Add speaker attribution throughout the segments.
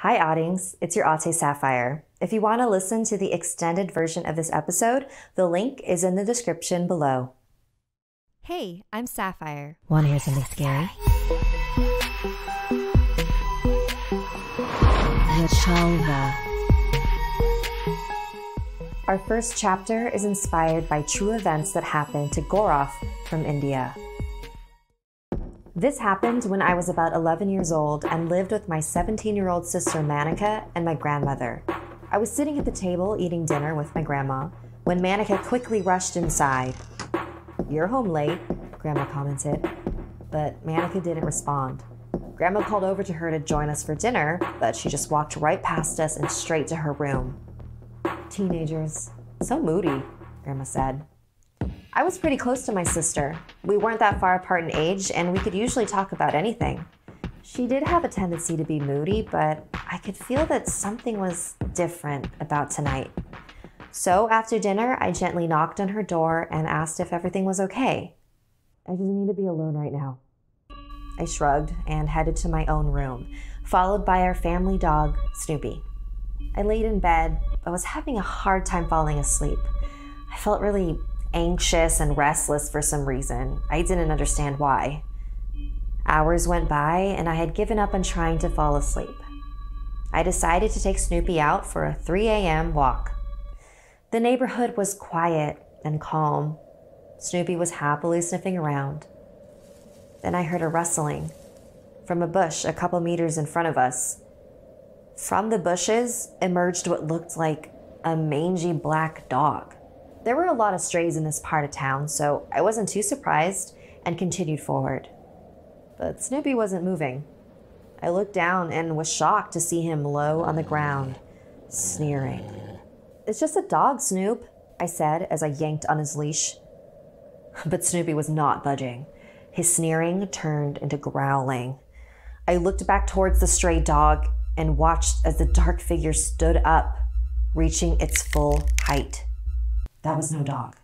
Speaker 1: Hi Oddings, it's your Ate Sapphire. If you want to listen to the extended version of this episode, the link is in the description below.
Speaker 2: Hey, I'm Sapphire.
Speaker 1: Want to hear something scary? The Chalva. Our first chapter is inspired by true events that happened to Gaurav from India. This happened when I was about 11 years old and lived with my 17-year-old sister Manika and my grandmother. I was sitting at the table eating dinner with my grandma when Manika quickly rushed inside. "You're home late," Grandma commented, but Manika didn't respond. Grandma called over to her to join us for dinner, but she just walked right past us and straight to her room. "Teenagers, so moody," Grandma said. I was pretty close to my sister. We weren't that far apart in age, and we could usually talk about anything. She did have a tendency to be moody, but I could feel that something was different about tonight. So after dinner, I gently knocked on her door and asked if everything was okay. "I just need to be alone right now." I shrugged and headed to my own room, followed by our family dog, Snoopy. I laid in bed, but was having a hard time falling asleep. I felt really anxious and restless for some reason. I didn't understand why. Hours went by and I had given up on trying to fall asleep. I decided to take Snoopy out for a 3 a.m. walk. The neighborhood was quiet and calm. Snoopy was happily sniffing around. Then I heard a rustling from a bush a couple meters in front of us. From the bushes emerged what looked like a mangy black dog. There were a lot of strays in this part of town, so I wasn't too surprised and continued forward. But Snoopy wasn't moving. I looked down and was shocked to see him low on the ground, sneering. "It's just a dog, Snoop," I said as I yanked on his leash. But Snoopy was not budging. His sneering turned into growling. I looked back towards the stray dog and watched as the dark figure stood up, reaching its full height. That was no dog.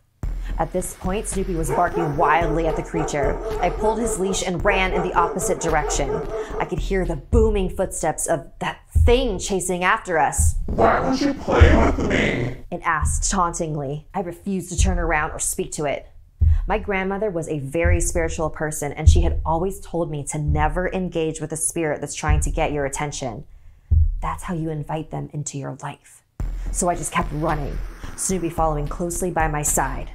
Speaker 1: At this point, Snoopy was barking wildly at the creature. I pulled his leash and ran in the opposite direction. I could hear the booming footsteps of that thing chasing after us.
Speaker 3: "Why don't you play with me?"
Speaker 1: it asked tauntingly. I refused to turn around or speak to it. My grandmother was a very spiritual person, and she had always told me to never engage with a spirit that's trying to get your attention. That's how you invite them into your life. So I just kept running, Snoopy following closely by my side.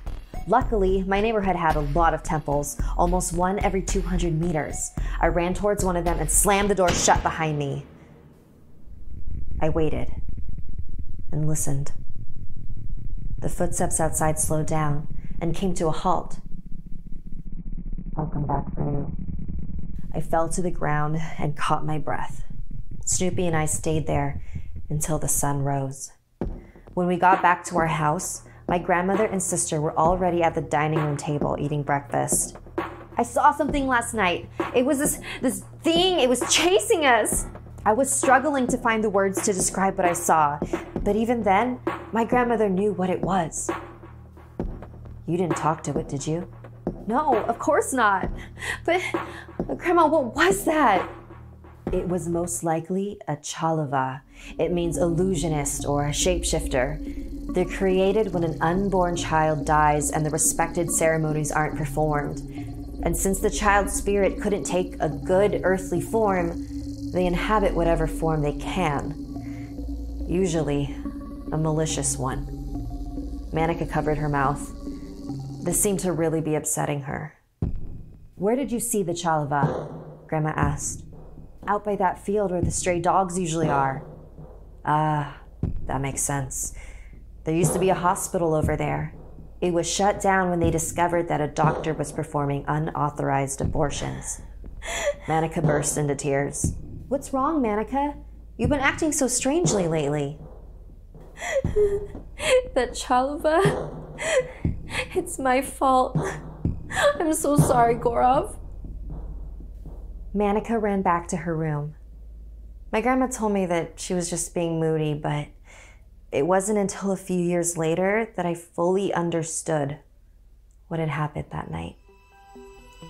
Speaker 1: Luckily, my neighborhood had a lot of temples, almost one every 200 meters. I ran towards one of them and slammed the door shut behind me. I waited and listened. The footsteps outside slowed down and came to a halt. "I'll come back for you." I fell to the ground and caught my breath. Snoopy and I stayed there until the sun rose. When we got back to our house, my grandmother and sister were already at the dining room table eating breakfast. "I saw something last night. It was this thing. It was chasing us." I was struggling to find the words to describe what I saw, but even then, my grandmother knew what it was. "You didn't talk to it, did you?" "No, of course not. But Grandma, what was that?" "It was most likely a Chalva. It means illusionist or shapeshifter. They're created when an unborn child dies and the respected ceremonies aren't performed. And since the child's spirit couldn't take a good earthly form, they inhabit whatever form they can. Usually a malicious one." Manika covered her mouth. This seemed to really be upsetting her. "Where did you see the Chalva?" Grandma asked. "Out by that field where the stray dogs usually are." "Ah, that makes sense. There used to be a hospital over there. It was shut down when they discovered that a doctor was performing unauthorized abortions." Manika burst into tears. "What's wrong, Manika? You've been acting so strangely lately."
Speaker 4: "That Chalva, it's my fault. I'm so sorry, Gaurav."
Speaker 1: Manika ran back to her room. My grandma told me that she was just being moody, but it wasn't until a few years later that I fully understood what had happened that night.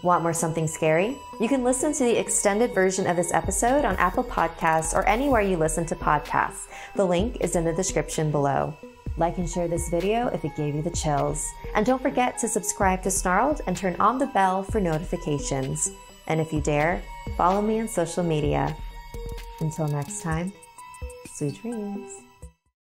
Speaker 1: Want more something scary? You can listen to the extended version of this episode on Apple Podcasts or anywhere you listen to podcasts. The link is in the description below. Like and share this video if it gave you the chills. And don't forget to subscribe to Snarled and turn on the bell for notifications. And if you dare, follow me on social media. Until next time, sweet dreams.